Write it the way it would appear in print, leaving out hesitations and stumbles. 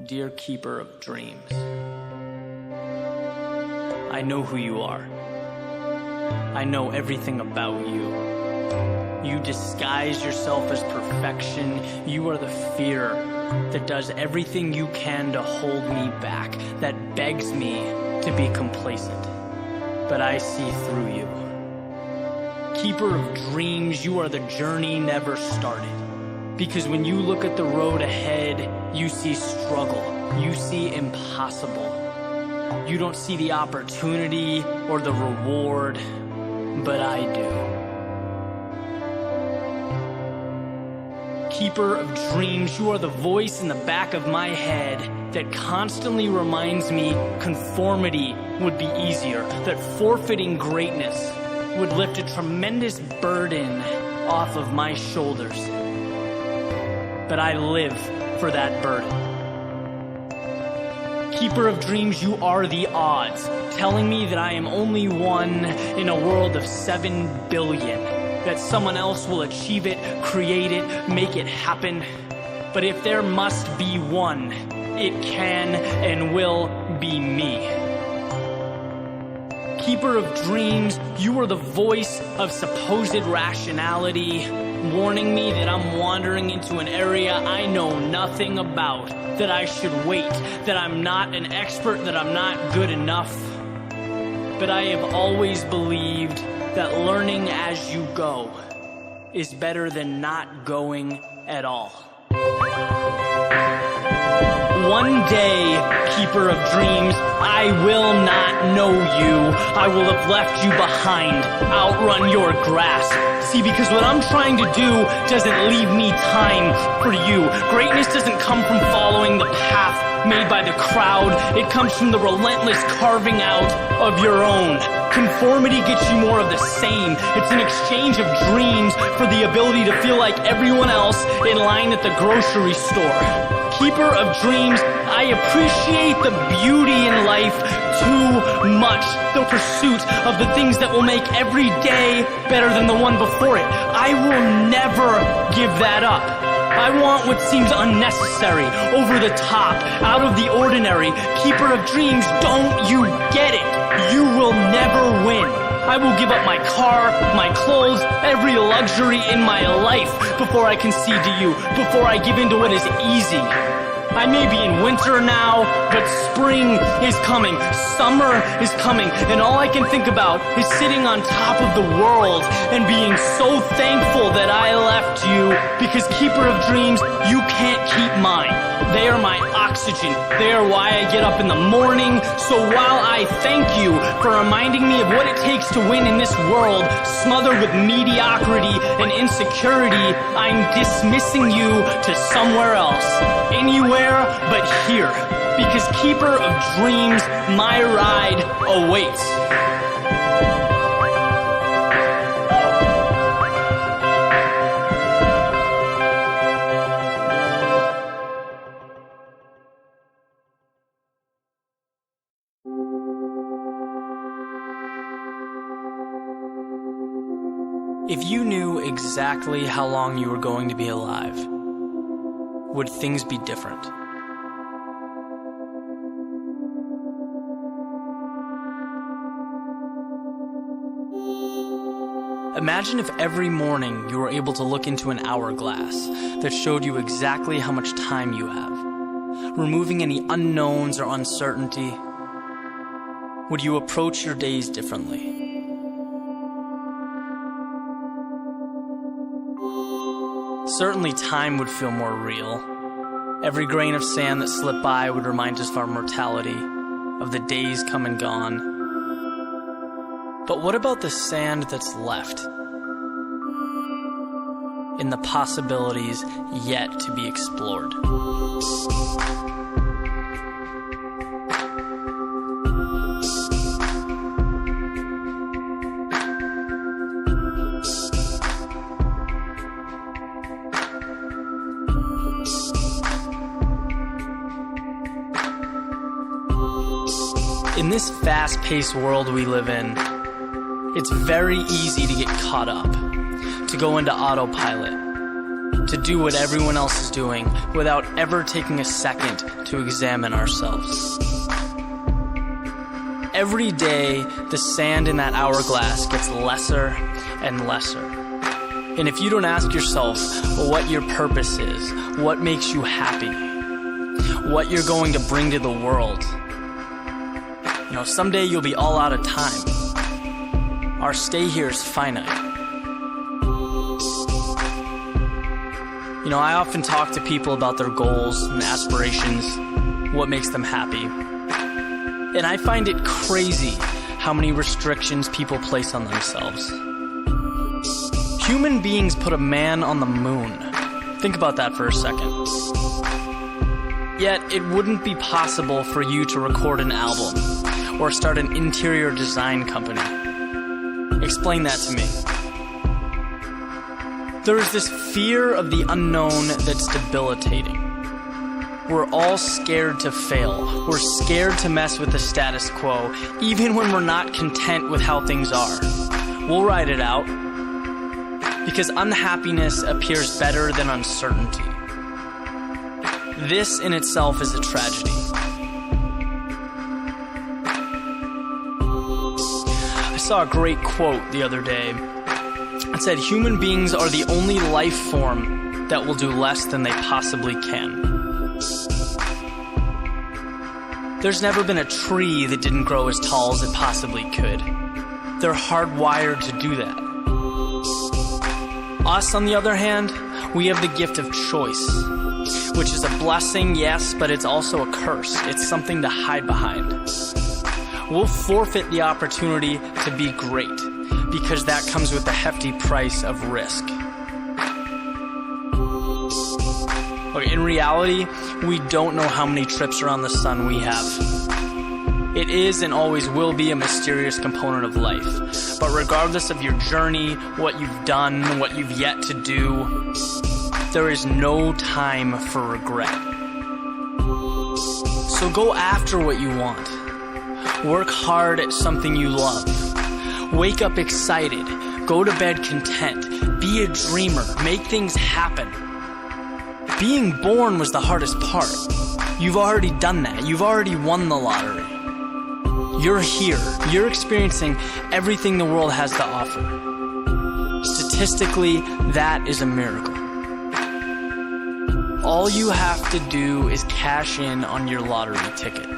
Dear keeper of dreams, I know who you are. I know everything about you. You disguise yourself as perfection. You are the fear that does everything you can to hold me back, that begs me to be complacent. But I see through you. Keeper of dreams, you are the journey never started. Because when you look at the road ahead, you see struggle, you see impossible. You don't see the opportunity or the reward, but I do. Keeper of dreams, you are the voice in the back of my head that constantly reminds me conformity would be easier, that forfeiting greatness would lift a tremendous burden off of my shoulders. But I live for that burden. Keeper of dreams, you are the odds, telling me that I am only one in a world of 7 billion, that someone else will achieve it, create it, make it happen. But if there must be one, it can and will be me. Keeper of dreams, you are the voice of supposed rationality, warning me that I'm wandering into an area I know nothing about, that I should wait, that I'm not an expert, that I'm not good enough. But I have always believed that learning as you go is better than not going at all. One day, keeper of dreams, I will not know you. I will have left you behind, outrun your grasp. See, because what I'm trying to do doesn't leave me time for you. Greatness doesn't come from following the path made by the crowd. It comes from the relentless carving out of your own. Conformity gets you more of the same. It's an exchange of dreams for the ability to feel like everyone else in line at the grocery store. Keeper of dreams, I appreciate the beauty in life too much. The pursuit of the things that will make every day better than the one before it. I will never give that up. I want what seems unnecessary, over the top, out of the ordinary. Keeper of dreams, don't you get it? You will never win. I will give up my car, my clothes, every luxury in my life before I concede to you, before I give in to what is easy. I may be in winter now, but spring is coming, summer is coming, and all I can think about is sitting on top of the world and being so thankful that I left you, because keeper of dreams, you can't keep mine. They are my oxygen. They are why I get up in the morning. So while I thank you for reminding me of what it takes to win in this world, smothered with mediocrity and insecurity, I'm dismissing you to somewhere else. Anywhere but here. Because keeper of dreams, my ride awaits. If you knew exactly how long you were going to be alive, would things be different? Imagine if every morning you were able to look into an hourglass that showed you exactly how much time you have, removing any unknowns or uncertainty. Would you approach your days differently? Certainly time would feel more real. Every grain of sand that slipped by would remind us of our mortality, of the days come and gone. But what about the sand that's left? In the possibilities yet to be explored. In this fast-paced world we live in, it's very easy to get caught up, to go into autopilot, to do what everyone else is doing without ever taking a second to examine ourselves. Every day, the sand in that hourglass gets lesser and lesser. And if you don't ask yourself what your purpose is, what makes you happy, what you're going to bring to the world, someday you'll be all out of time. Our stay here is finite. I often talk to people about their goals and aspirations, what makes them happy. And I find it crazy how many restrictions people place on themselves. Human beings put a man on the moon. Think about that for a second. Yet it wouldn't be possible for you to record an album or start an interior design company. Explain that to me. There is this fear of the unknown that's debilitating. We're all scared to fail. We're scared to mess with the status quo, even when we're not content with how things are. We'll ride it out, because unhappiness appears better than uncertainty. This in itself is a tragedy. I saw a great quote the other day. It said, "Human beings are the only life form that will do less than they possibly can." There's never been a tree that didn't grow as tall as it possibly could. They're hardwired to do that. Us, on the other hand, we have the gift of choice, which is a blessing, yes, but it's also a curse. It's something to hide behind. We'll forfeit the opportunity to be great, because that comes with the hefty price of risk. Okay, in reality, we don't know how many trips around the sun we have. It is and always will be a mysterious component of life. But regardless of your journey, what you've done, what you've yet to do, there is no time for regret. So go after what you want. Work hard at something you love. Wake up excited. Go to bed content. Be a dreamer. Make things happen. Being born was the hardest part. You've already done that. You've already won the lottery. You're here. You're experiencing everything the world has to offer. Statistically, that is a miracle. All you have to do is cash in on your lottery ticket.